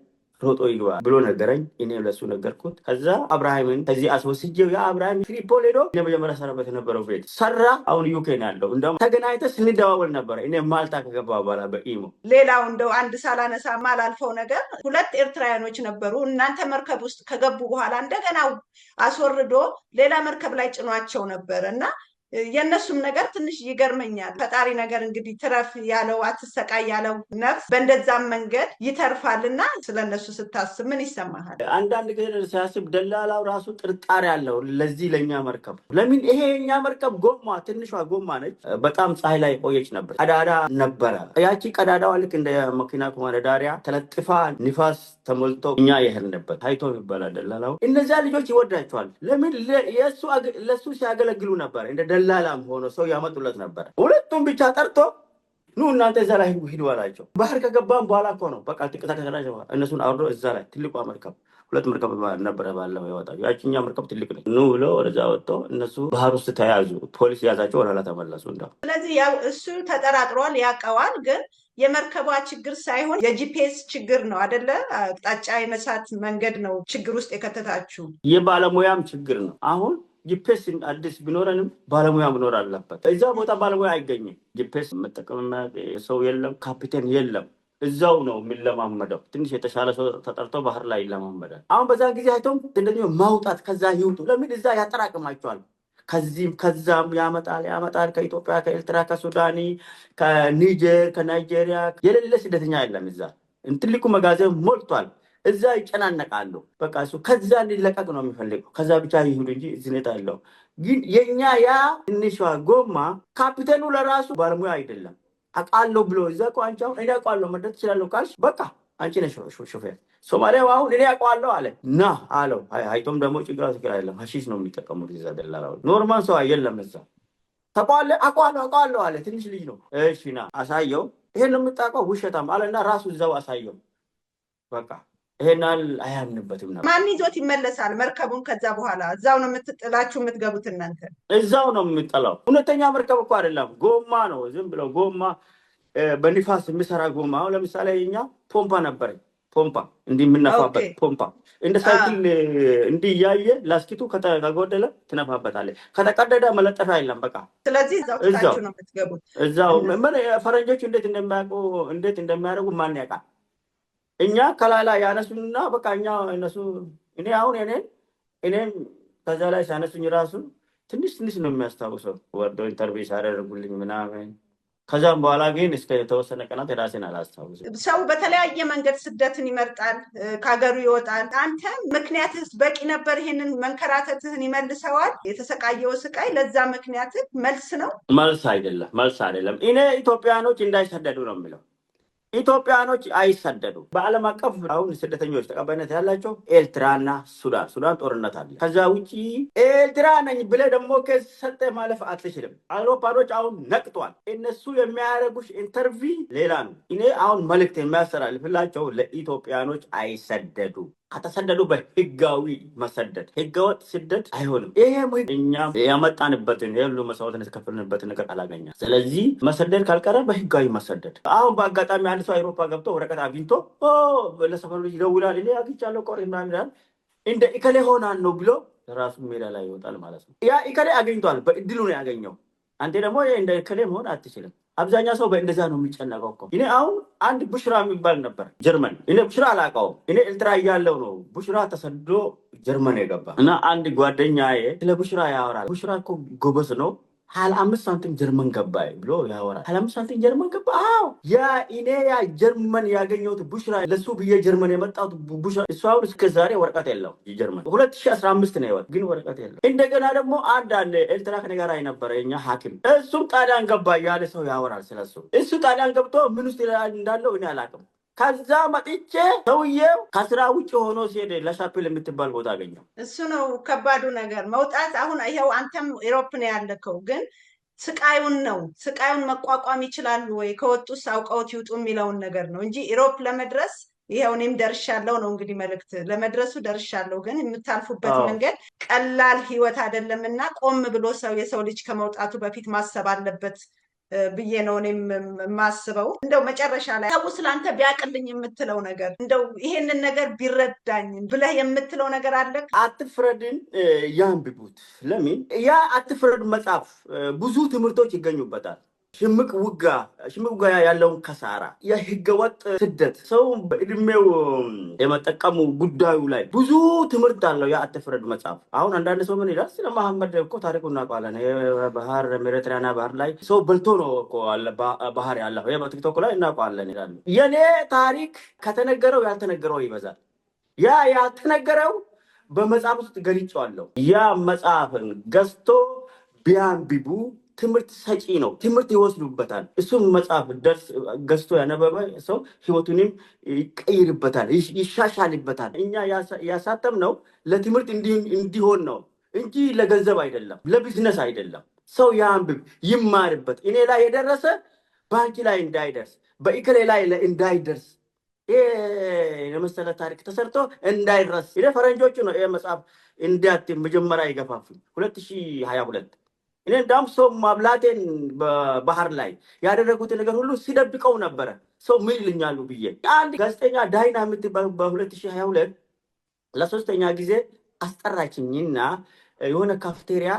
ሮጦ ይግባ ብሎ ነገረኝ። እኔ ለሱ ነገርኩት። ከዛ አብርሃምን ከዚህ አስወስጄው ያ አብርሃም ትሪፖል ሄዶ እኔ መጀመሪያ ሰራበት የነበረው ቤት ሰራ። አሁን ዩኬ ነው ያለው። እንደውም ተገናኝተን ስንደዋወል ነበር እኔ ማልታ ከገባ በኋላ በኢሞ። ሌላው እንደው አንድ ሳላነሳ ማላልፈው ነገር 2 ኤርትራውያኖች ነበሩ። እናንተ መርከብ ውስጥ ከገቡ በኋላ እንደገና አስወርዶ ሌላ መርከብ ላይ ጭኗቸው ነበር እና የነሱም ነገር ትንሽ ይገርመኛል። ፈጣሪ ነገር እንግዲህ ትረፍ ያለው አትሰቃይ ያለው ነፍስ በእንደዛም መንገድ ይተርፋልና ስለነሱ ስታስብ ምን ይሰማሃል? አንዳንድ ጊዜ ሲያስብ ደላላው ራሱ ጥርጣሬ አለው ለዚህ ለኛ መርከብ። ለምን ይሄ የኛ መርከብ ጎማ ትንሿ ጎማ ነች። በጣም ፀሐይ ላይ ቆየች ነበር። ቀዳዳ ነበረ። ያቺ ቀዳዳዋ ልክ እንደ መኪና ኮማንዳሪያ ተለጥፋ ንፋስ ተሞልቶ እኛ የሄድንበት ታይቶ ይባላል። ደላላው እነዚያ ልጆች ይወዳቸዋል። ለምን ለሱ ሲያገለግሉ ነበር። እንደ ደላላም ሆኖ ሰው ያመጡለት ነበር። ሁለቱም ብቻ ጠርቶ ኑ እናንተ እዛ ላይ ሂዱ አላቸው። ባህር ከገባን በኋላ እኮ ነው በቃ ጥቅታ ከሰራሽ እነሱን አውርዶ እዛ ላይ ትልቋ መርከብ 2 መርከብ ነበረ ባለው ያወጣው። ያቺኛ መርከብ ትልቅ ነው። ኑ ብሎ ወደዛ ወጥቶ እነሱ ባህር ውስጥ ተያዙ። ፖሊስ ያዛቸው ወደኋላ ተመለሱ። እንደው ስለዚህ እሱ ተጠራጥሯል፣ ያውቀዋል። ግን የመርከቧ ችግር ሳይሆን የጂፒኤስ ችግር ነው አይደለ? አቅጣጫ የመሳት መንገድ ነው ችግር ውስጥ የከተታችሁ። የባለሙያም ችግር ነው። አሁን ጂፒኤስ አዲስ ቢኖረንም ባለሙያ መኖር አለበት። እዛ ቦታ ባለሙያ አይገኝም። ጂፒኤስ መጠቀም ሰው የለም፣ ካፒቴን የለም። እዛው ነው የሚለማመደው። ትንሽ የተሻለ ሰው ተጠርቶ ባህር ላይ ይለማመዳል። አሁን በዛ ጊዜ አይቶም እንደዚህ ማውጣት ከዛ ይውጡ። ለምን እዛ ያጠራቅማቸዋል። ከዚህም ከዛም ያመጣል። ከኢትዮጵያ፣ ከኤርትራ፣ ከሱዳኒ፣ ከኒጀር፣ ከናይጄሪያ የሌለ ስደተኛ የለም። እዛ ትልቁ መጋዘን ሞልቷል። እዛ ይጨናነቃሉ። በቃ እሱ ከዛ እንዲለቀቅ ነው የሚፈልገው። ከዛ ብቻ ይሁን እንጂ ዝኔታ ያለው ግን የኛ ያ ትንሿ ጎማ ካፒቴኑ ለራሱ ባለሙያ አይደለም። አውቃለሁ ብሎ እዛ ቋንቋ እኔ አውቃለሁ መደት ይችላል ካልሽ በቃ አንቺ ነሽ ሾፌር። ሶማሊያው አሁን እኔ አውቃለሁ አለ ና አለው። አይቶም ደግሞ ችግር አይደለም ሀሺሽ ነው የሚጠቀሙት እዛ ደላላው። ኖርማል ሰው አይደለም እዛ ተቋለ አውቃለሁ አለ። ትንሽ ልጅ ነው። እሺ ና አሳየው። ይሄን ነው የምታውቀው ውሸታም አለና ራሱ እዛው አሳየው። በቃ ይሄናል አያምንበትም ነበር። ማን ይዞት ይመለሳል መርከቡን? ከዛ በኋላ እዛው ነው የምትጥላችሁ የምትገቡት እናንተ? እዛው ነው የምጥለው። እውነተኛ መርከብ እኮ አይደለም፣ ጎማ ነው። ዝም ብለው ጎማ በንፋስ የሚሰራ ጎማ። አሁን ለምሳሌ እኛ ፖምፓ ነበር። ፖምፓ እንዲህ የምነፋበት ፖምፓ እንደ ሳይክል እንዲህ እያየ ላስኪቱ ከጎደለ ትነፋበታለህ። ከተቀደደ መለጠፊያ የለም በቃ። ስለዚህ እዛው ነው የምትገቡት። እዛው ፈረንጆቹ እንዴት እንደሚያደርጉ ማን ያውቃል? እኛ ከላላ ያነሱና በቃ እኛ እነሱ እኔ አሁን እኔን ከዛ ላይ ሲያነሱኝ ራሱ ትንሽ ነው የሚያስታውሰው። ወርዶ ኢንተርቪው ሲያደርጉልኝ ምናምን። ከዛም በኋላ ግን እስከ የተወሰነ ቀናት ራሴን አላስታውስም። ሰው በተለያየ መንገድ ስደትን ይመርጣል፣ ከሀገሩ ይወጣል። አንተ ምክንያትህ በቂ ነበር? ይሄንን መንከራተትህን ይመልሰዋል? የተሰቃየው ስቃይ ለዛ ምክንያትህ መልስ ነው? መልስ አይደለም። እኔ ኢትዮጵያኖች እንዳይሰደዱ ነው የሚለው። ኢትዮጵያኖች አይሰደዱ። በዓለም አቀፍ አሁን ስደተኞች ተቀባይነት ያላቸው ኤርትራና ሱዳን ጦርነት አለ። ከዛ ውጪ ኤርትራ ነኝ ብለህ ደግሞ ከሰጠ ማለፍ አትችልም። አውሮፓኖች አሁን ነቅቷል። እነሱ የሚያደርጉሽ ኢንተርቪው ሌላ ነው። እኔ አሁን መልእክት የሚያስተላልፍላቸው ለኢትዮጵያኖች አይሰደዱ። ከተሰደዱ በህጋዊ መሰደድ፣ ህገወጥ ስደት አይሆንም። ይሄ እኛም ያመጣንበትን የሁሉ መስዋዕትን የተከፈልንበትን ነገር አላገኛም። ስለዚህ መሰደድ ካልቀረ በህጋዊ መሰደድ። አሁን በአጋጣሚ አንድ ሰው አውሮፓ ገብቶ ወረቀት አግኝቶ ለሰፈሩ ልጅ ይደውላል። እኔ አግኝቻለሁ ቆር ምናምን ይላል። እንደ ኢከሌ ሆናን ነው ብሎ ራሱ ሜዳ ላይ ይወጣል ማለት ነው። ያ ኢከሌ አገኝቷል፣ በእድሉ ነው ያገኘው። አንተ ደግሞ እንደ ኢከሌ መሆን አትችልም። አብዛኛው ሰው በእንደዛ ነው የሚጨነቀው እኮ። እኔ አሁን አንድ ቡሽራ የሚባል ነበር ጀርመን። እኔ ቡሽራ አላውቀውም። እኔ ኤርትራ እያለሁ ነው ቡሽራ ተሰዶ ጀርመን የገባ እና አንድ ጓደኛዬ ስለ ቡሽራ ያወራል። ቡሽራ እኮ ጎበዝ ነው፣ 25 ሳንቲም ጀርመን ገባ ብሎ ያወራል። 25 ሳንቲም ጀርመን ገባ? አዎ ያ ጀርመን ያገኘሁት ቡሽራ ለሱ ብዬ ጀርመን የመጣሁት ቡሽራ እሱ አሁን እስከ ዛሬ ወረቀት የለው። ጀርመን 2015 ነው የወጣው ግን ወረቀት የለው። እንደገና ደግሞ አንድ አለ ኤርትራ ከኔ ጋር የነበረ የኛ ሐኪም እሱም ጣሊያን ገባ ያለ ሰው ያወራል ስለሱ። እሱ ጣሊያን ገብቶ ምን ውስጥ እንዳለው እኔ አላውቅም። ከዛ መጥቼ ሰውዬው ከስራ ውጭ ሆኖ ሲሄድ ለሻፔል የምትባል ቦታ አገኘው። እሱ ነው ከባዱ ነገር መውጣት። አሁን ይኸው አንተም ኢሮፕ ነው ያለከው፣ ግን ስቃዩን መቋቋም ይችላሉ ወይ ከወጡስ አውቀውት ይውጡ የሚለውን ነገር ነው እንጂ ኢሮፕ ለመድረስ ይኸው እኔም ደርሻለሁ ነው እንግዲህ መልእክት ለመድረሱ ደርሻለሁ። ግን የምታልፉበት መንገድ ቀላል ህይወት አይደለምና ቆም ብሎ የሰው ልጅ ከመውጣቱ በፊት ማሰብ አለበት ብዬ ነው እኔም የማስበው። እንደው መጨረሻ ላይ ሰው ስላንተ ቢያቅልኝ የምትለው ነገር እንደው ይሄንን ነገር ቢረዳኝ ብለህ የምትለው ነገር አለ? አትፍረድን ያንብቡት። ለምን ያ አትፍረድ መጽሐፍ ብዙ ትምህርቶች ይገኙበታል። ሽምቅ ውጋ ያለውን ከሳራ የህገወጥ ስደት ሰው በእድሜው የመጠቀሙ ጉዳዩ ላይ ብዙ ትምህርት አለው ያ አትፍረድ መጽሐፍ። አሁን አንዳንድ ሰው ምን ይላል? ስለ መሐመድ እኮ ታሪኩ እናውቀዋለን። ባህር ሜዲትራና ባህር ላይ ሰው በልቶ ነው እኮ ባህር ያለው በቲክቶክ ላይ እናውቀዋለን ይላሉ። የኔ ታሪክ ከተነገረው ያልተነገረው ይበዛል። ያ ያልተነገረው በመጽሐፍ ውስጥ ገልጬዋለሁ። ያ መጽሐፍን ገዝቶ ቢያንብቡ ትምህርት ሰጪ ነው። ትምህርት ይወስዱበታል። እሱም መጽሐፍ ገዝቶ ያነበበ ሰው ህይወቱንም ይቀይርበታል፣ ይሻሻልበታል። እኛ ያሳተምነው ለትምህርት እንዲሆን ነው እንጂ ለገንዘብ አይደለም፣ ለቢዝነስ አይደለም። ሰው ያንብብ፣ ይማርበት። እኔ ላይ የደረሰ ባንኪ ላይ እንዳይደርስ፣ በኢክሌ ላይ እንዳይደርስ የመሰለ ታሪክ ተሰርቶ እንዳይረስ ፈረንጆቹ ነው ይሄ መጽሐፍ እንዲያትም መጀመሪያ ይገፋፉኝ 2022 እኔ እንዳውም ሰው ማብላቴን በባህር ላይ ያደረጉት ነገር ሁሉ ሲደብቀው ነበረ። ሰው ምን ይልኛሉ ብዬ አንድ ጋዜጠኛ ዳይና የምትባል በ2022 ለሶስተኛ ጊዜ አስጠራችኝና የሆነ ካፍቴሪያ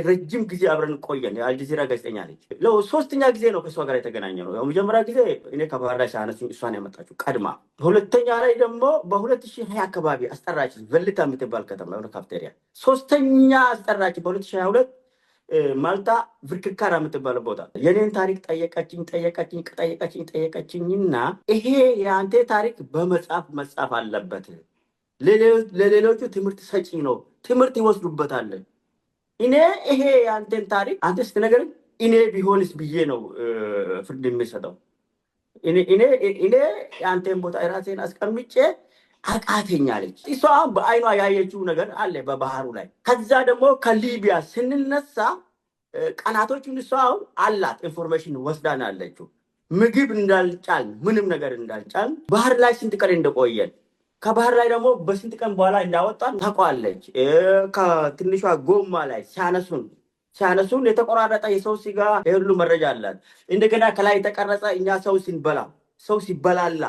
ረጅም ጊዜ አብረን ቆየን። የአልጀዚራ ጋዜጠኛ ነች። ሶስተኛ ጊዜ ነው ከእሷ ጋር የተገናኘ ነው። መጀመሪያ ጊዜ እኔ ከባህር ላይ ሳነሱ እሷን ያመጣችው ቀድማ። ሁለተኛ ላይ ደግሞ በ2020 አካባቢ አስጠራችኝ። ቨልታ የምትባል ከተማ የሆነ ካፍቴሪያ። ሶስተኛ አስጠራችኝ በ2022 ማልታ ቭርክካራ የምትባል ቦታ። የኔን ታሪክ ጠየቀችኝና ይሄ የአንተ ታሪክ በመጽሐፍ መጻፍ አለበት፣ ለሌሎቹ ትምህርት ሰጪ ነው፣ ትምህርት ይወስዱበታል። እኔ ይሄ የአንተን ታሪክ አንተ ስትነግረኝ እኔ ቢሆንስ ብዬ ነው ፍርድ የሚሰጠው። እኔ የአንተን ቦታ ራሴን አስቀምጬ አቃተኛለች። እሷ በአይኗ ያየችው ነገር አለ በባህሩ ላይ። ከዛ ደግሞ ከሊቢያ ስንነሳ ቀናቶቹን እሷ አሁን አላት ኢንፎርሜሽን ወስዳን አለችው። ምግብ እንዳልጫል ምንም ነገር እንዳልጫል ባህር ላይ ስንት ቀን እንደቆየን ከባህር ላይ ደግሞ በስንት ቀን በኋላ እንዳወጣን ታውቃለች። ከትንሿ ጎማ ላይ ሲያነሱን የተቆራረጠ የሰው ስጋ ሁሉ መረጃ አላት። እንደገና ከላይ የተቀረጸ እኛ ሰው ሲበላላ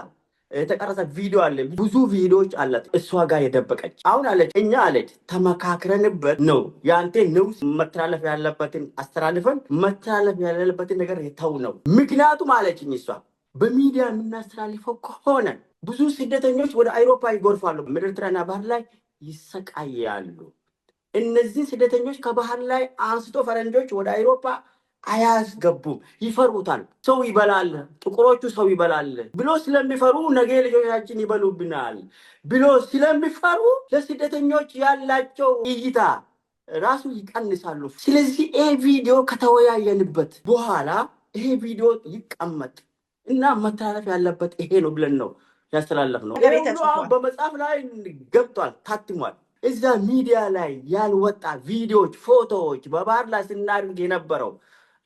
የተቀረጸ ቪዲዮ አለ። ብዙ ቪዲዮዎች አላት እሷ ጋር የደበቀች። አሁን አለች እኛ አለች ተመካክረንበት ነው የአንተ ንውስ መተላለፍ ያለበትን አስተላልፈን መተላለፍ ያለበትን ነገር የተው ነው። ምክንያቱም አለችኝ እሷ በሚዲያ የምናስተላልፈው ከሆነ ብዙ ስደተኞች ወደ አውሮፓ ይጎርፋሉ፣ ሜዲትራኒያን ባህር ላይ ይሰቃያሉ። እነዚህ ስደተኞች ከባህር ላይ አንስቶ ፈረንጆች ወደ አውሮፓ አያስገቡም፣ ይፈሩታል። ሰው ይበላል፣ ጥቁሮቹ ሰው ይበላል ብሎ ስለሚፈሩ ነገ ልጆቻችን ይበሉብናል ብሎ ስለሚፈሩ ለስደተኞች ያላቸው እይታ ራሱ ይቀንሳሉ። ስለዚህ ይሄ ቪዲዮ ከተወያየንበት በኋላ ይሄ ቪዲዮ ይቀመጥ እና መተላለፍ ያለበት ይሄ ነው ብለን ነው ያስተላለፍ ነው። በመጽሐፍ ላይ ገብቷል፣ ታትሟል። እዛ ሚዲያ ላይ ያልወጣ ቪዲዮዎች፣ ፎቶዎች በባህር ላይ ስናደርግ የነበረው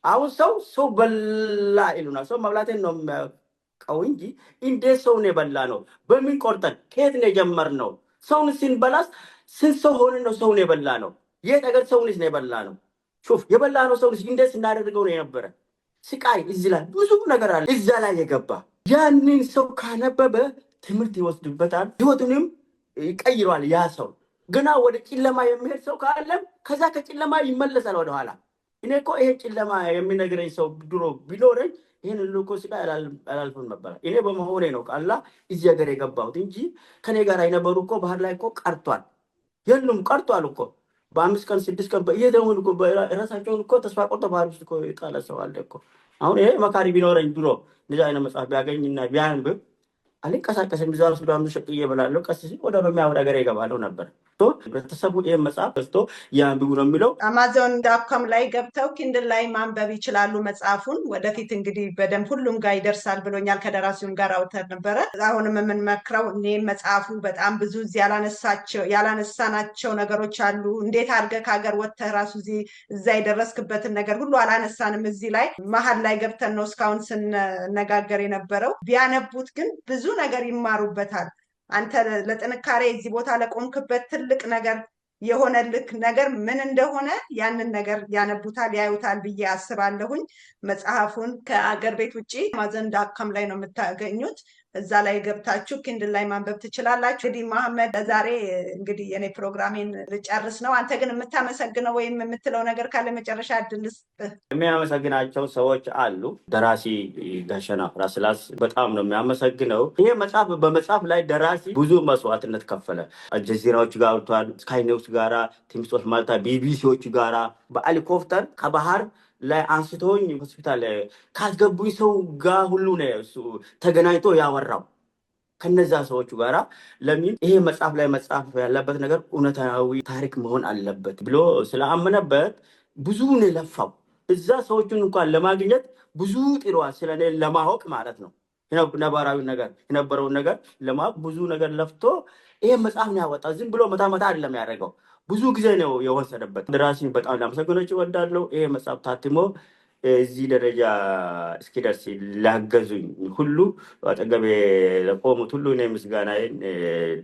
አሁን ሰው በላ ይሉናል። ሰው መብላቴን ነው የሚያውቀው እንጂ እንዴት ሰውን የበላ ነው? በምን ቆርጠን ከየት ነው የጀመርነው? ሰውን ስንበላስ ስንት ሰው ሆነ ነው ሰውን የበላ ነው? የት አገር ሰውንስ ነው የበላ ነው? ሹፍ የበላ ነው ሰውንስ እንዴት ስናደርገው ነው የነበረ? ስቃይ እዚህ ላይ ብዙ ነገር አለ። እዛ ላይ የገባ ያንን ሰው ካነበበ ትምህርት ይወስድበታል፣ ህይወቱንም ይቀይረዋል። ያ ሰው ገና ወደ ጨለማ የሚሄድ ሰው ካለም ከዛ ከጨለማ ይመለሳል ወደኋላ። እኔ እኮ ይሄ ጨለማ የሚነግረኝ ሰው ድሮ ቢኖረኝ ይሄን ልኮ ስቃይ አላልፍም ነበር። እኔ በመሆኔ ነው ቃላ እዚህ ሀገር የገባሁት እንጂ ከኔ ጋር የነበሩ እኮ ባህር ላይ እኮ ቀርቷል። የሉም ቀርቷል እኮ በ5 ቀን 6 ቀን በየደሙን እኮ ራሳቸውን እኮ ተስፋ ቆርጦ ባህር ውስጥ እኮ የጣለ ሰው አለ እኮ። አሁን ይሄ መካሪ ቢኖረኝ ድሮ እንደዚህ አይነት መጽሐፍ ቢያገኝና ቢያንብብ አልንቀሳቀስም። ቢዛው ሱዳን ሸቅዬ እበላለሁ። ቀስ ሲል ወደ በሚያወራ ሀገር ይገባለሁ ነበር። ህብረተሰቡ ይሄን መጽሐፍ ገዝቶ ያንብቡ ነው የሚለው። Amazon.com ላይ ገብተው ኪንድል ላይ ማንበብ ይችላሉ መጽሐፉን። ወደፊት እንግዲህ በደንብ ሁሉም ጋር ይደርሳል ብሎኛል። ከደራሲውም ጋር አውተር ነበረ። አሁንም የምንመክረው እኔ መጽሐፉ በጣም ብዙ እዚህ ያላነሳናቸው ነገሮች አሉ። እንዴት አድርገህ ከሀገር ወጥተህ ራሱ እዛ የደረስክበትን ነገር ሁሉ አላነሳንም። እዚህ ላይ መሀል ላይ ገብተን ነው እስካሁን ስንነጋገር የነበረው። ቢያነቡት ግን ብዙ ነገር ይማሩበታል። አንተ ለጥንካሬ እዚህ ቦታ ለቆምክበት ትልቅ ነገር የሆነልክ ነገር ምን እንደሆነ ያንን ነገር ያነቡታል ያዩታል ብዬ አስባለሁኝ። መጽሐፉን ከአገር ቤት ውጪ Amazon.com ላይ ነው የምታገኙት። እዛ ላይ ገብታችሁ ኪንድል ላይ ማንበብ ትችላላችሁ። እንግዲህ መሐመድ ዛሬ እንግዲህ የኔ ፕሮግራሜን ልጨርስ ነው። አንተ ግን የምታመሰግነው ወይም የምትለው ነገር ካለ መጨረሻ እድል ስጥ። የሚያመሰግናቸው ሰዎች አሉ። ደራሲ ጋሸና ራስላስ በጣም ነው የሚያመሰግነው። ይሄ መጽሐፍ በመጽሐፍ ላይ ደራሲ ብዙ መስዋዕትነት ከፈለ። አልጀዚራዎች ጋር አውጥቷል። ስካይ ኒውስ ጋራ፣ ቲምስ ኦፍ ማልታ፣ ቢቢሲዎች ጋራ በሄሊኮፕተር ከባህር ላይ አንስቶኝ ሆስፒታል ካስገቡኝ ሰው ጋር ሁሉ ነው እሱ ተገናኝቶ ያወራው ከነዛ ሰዎቹ ጋራ። ለምን ይሄ መጽሐፍ ላይ መጽሐፍ ያለበት ነገር እውነታዊ ታሪክ መሆን አለበት ብሎ ስለአመነበት ብዙ ነው ለፋው። እዛ ሰዎቹን እንኳን ለማግኘት ብዙ ጥሯል። ስለኔ ለማወቅ ማለት ነው ነባራዊ ነገር የነበረውን ነገር ለማወቅ ብዙ ነገር ለፍቶ ይሄ መጽሐፍ ነው ያወጣው። ዝም ብሎ መታ አይደለም ያደረገው። ብዙ ጊዜ ነው የወሰደበት። ደራሲን በጣም ላመሰግናቸው እወዳለሁ። ይሄ መጽሐፍ ታትሞ እዚህ ደረጃ እስኪደርስ ላገዙኝ ሁሉ አጠገቤ ለቆሙት ሁሉ እኔ ምስጋናዬን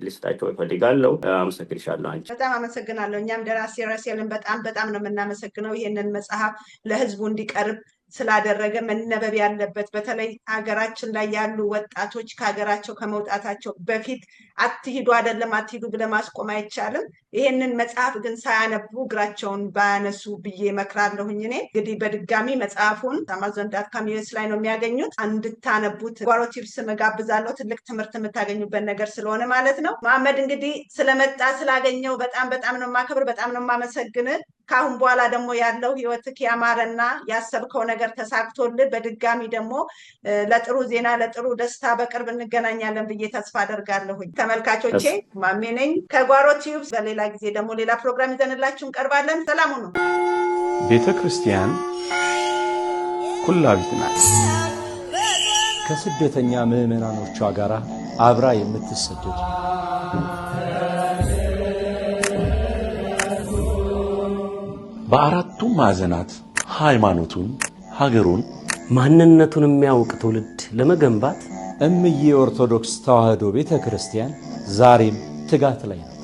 ልስጣቸው እፈልጋለሁ። አመሰግንሻለሁ። አንቺ በጣም አመሰግናለሁ። እኛም ደራሲ ራሴልን በጣም ነው የምናመሰግነው። ይሄንን መጽሐፍ ለህዝቡ እንዲቀርብ ስላደረገ መነበብ ያለበት በተለይ ሀገራችን ላይ ያሉ ወጣቶች ከሀገራቸው ከመውጣታቸው በፊት አትሂዱ ብለህ ማስቆም አይቻልም። ይሄንን መጽሐፍ ግን ሳያነቡ እግራቸውን ባያነሱ ብዬ እመክራለሁኝ። እኔ እንግዲህ በድጋሚ መጽሐፉን Amazon.com ላይ ነው የሚያገኙት። እንድታነቡት ጓሮ ቲፕስ መጋብዛለሁ። ትልቅ ትምህርት የምታገኙበት ነገር ስለሆነ ማለት ነው። መሐመድ እንግዲህ ስለመጣ ስላገኘው በጣም ነው የማከብር፣ በጣም ነው የማመሰግን። ካሁን በኋላ ደግሞ ያለው ህይወትክ ያማረና ያሰብከው ነገር ተሳክቶልህ በድጋሚ ደግሞ ለጥሩ ዜና ለጥሩ ደስታ በቅርብ እንገናኛለን ብዬ ተስፋ አደርጋለሁኝ። ተመልካቾቼ ማሜ ነኝ ከጓሮ ቲዩብ። በሌላ ጊዜ ደግሞ ሌላ ፕሮግራም ይዘንላችሁ እንቀርባለን። ሰላም ሁኑ። ቤተ ክርስቲያን ኩላዊት ናት። ከስደተኛ ምዕመናኖቿ ጋር አብራ የምትሰደድ በአራቱም ማዕዘናት ሃይማኖቱን፣ ሀገሩን፣ ማንነቱን የሚያውቅ ትውልድ ለመገንባት እምዬ ኦርቶዶክስ ተዋሕዶ ቤተ ክርስቲያን ዛሬም ትጋት ላይ ናት።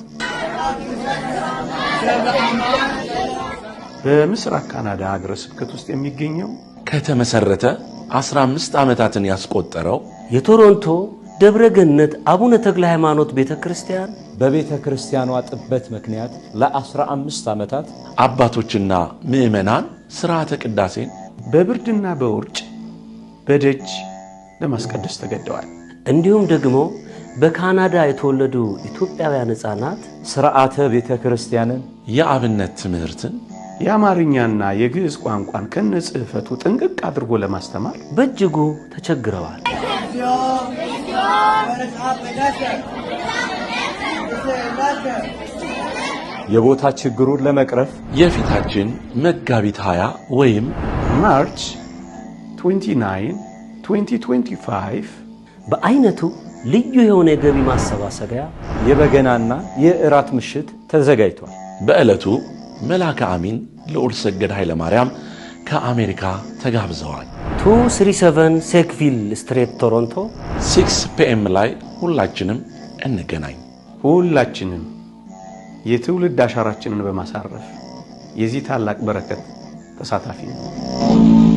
በምስራቅ ካናዳ ሀገረ ስብከት ውስጥ የሚገኘው ከተመሰረተ 15 ዓመታትን ያስቆጠረው የቶሮንቶ ደብረ ገነት አቡነ ተክለ ሃይማኖት ቤተ ክርስቲያን በቤተ ክርስቲያኗ ጥበት ምክንያት ለ15 ዓመታት አባቶችና ምዕመናን ሥርዓተ ቅዳሴን በብርድና በውርጭ በደጅ ለማስቀደስ ተገደዋል። እንዲሁም ደግሞ በካናዳ የተወለዱ ኢትዮጵያውያን ሕፃናት ሥርዓተ ቤተ ክርስቲያንን፣ የአብነት ትምህርትን፣ የአማርኛና የግዕዝ ቋንቋን ከነጽሕፈቱ ጥንቅቅ አድርጎ ለማስተማር በእጅጉ ተቸግረዋል። የቦታ ችግሩን ለመቅረፍ የፊታችን መጋቢት 20 ወይም ማርች 29 2025 በአይነቱ ልዩ የሆነ የገቢ ማሰባሰቢያ የበገናና የእራት ምሽት ተዘጋጅቷል። በዕለቱ መልአከ አሚን ልዑል ሰገድ ኃይለ ማርያም ከአሜሪካ ተጋብዘዋል። 237 ሴክቪል ስትሬት ቶሮንቶ 6 PM ላይ ሁላችንም እንገናኝ። ሁላችንም የትውልድ አሻራችንን በማሳረፍ የዚህ ታላቅ በረከት ተሳታፊ ነው።